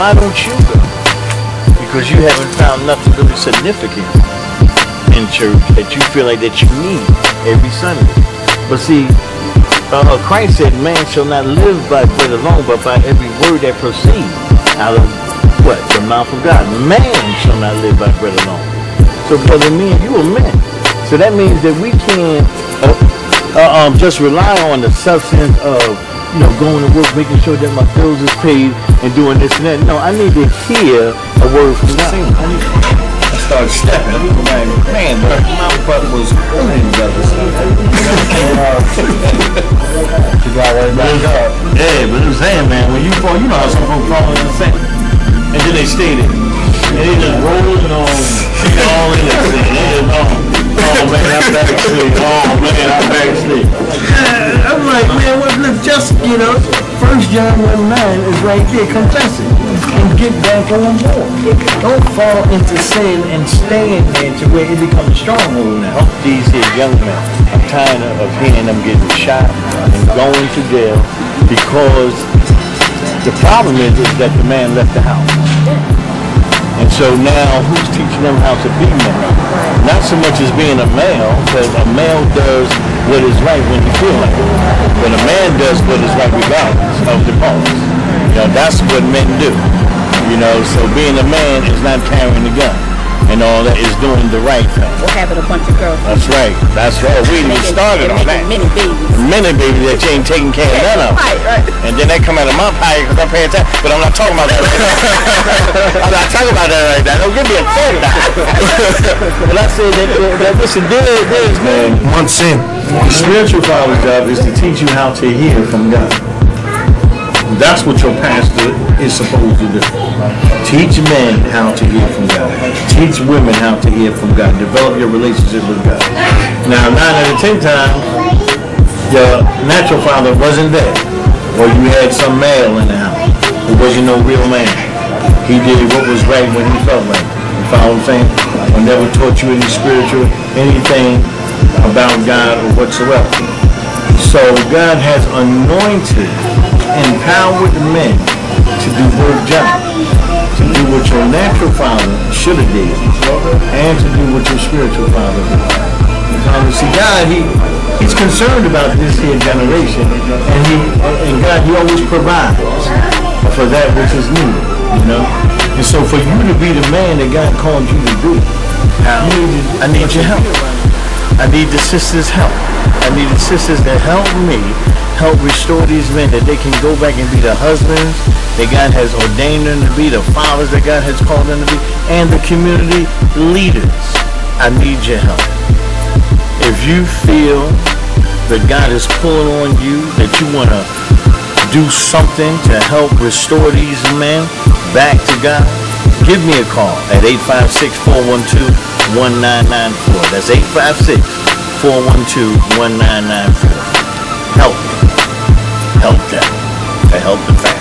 why don't you go? Because you haven't found nothing really significant in church that you feel like that you need every Sunday. But see, Christ said, man shall not live by bread alone, but by every word that proceeds out of what? The mouth of God. Man shall not live by bread alone. So brother, me and you are men. So that means that we can't just rely on the substance of, you know, going to work, making sure that my bills is paid and doing this and that. No, I need to hear a word from God. I started stepping. Man, my butt was pulling together. Yeah, but I'm saying, man, when you fall, you know how some folks fall in the sand. And then they stay there. And they just rolling on all in the sand. Oh man, I backslid. Oh man, I backslid. I'm like, man, let's just, you know, 1 John 1:9 is right there. Confess it and get back on board. Don't fall into sin and stay in there to where it becomes a stronghold now. These here young men, I'm tired of hearing them getting shot and going to jail because the problem is that the man left the house. And so now, who's teaching them how to be men? Not so much as being a male, because a male does what is right when he feels like it. But a man does what is right regardless of the cause. You know, that's what men do. You know, so being a man is not carrying a gun. And all that is doing the right thing. Or having a bunch of girls. That's right. That's right. We even started on that. Many babies. Many babies that you ain't taking care of none of. Right. And then they come out of my pocket because I'm paying tax. But I'm not talking about that right now. I'm not talking about that right now. Don't give me a phone now. But I said that listen, there's man. One sin. The spiritual father's job is to teach you how to hear from God. That's what your pastor is supposed to do. Teach men how to hear from God. Teach women how to hear from God. Develop your relationship with God. Now, 9 out of 10 times, your natural father wasn't there. Or you had some male in the house who wasn't no real man. He did what was right when he felt right. You follow what I'm saying? Or never taught you any spiritual, anything about God or whatsoever. So God has anointed, empowered men to do both jobs. To do what your natural father should have did, and to do what your spiritual father did. See, God, He's concerned about this here generation, and God, He always provides for that which is needed, you know. And so, for you to be the man that God called you to be, I need your help. I need the sisters' help. I need the sisters that help me help restore these men, that they can go back and be the husbands that God has ordained them to be, the fathers that God has called them to be, and the community leaders. I need your help. If you feel that God is pulling on you, that you want to do something to help restore these men back to God, give me a call at 856-412-1994. That's 856-412-1994. Help me. Help them. To help the family.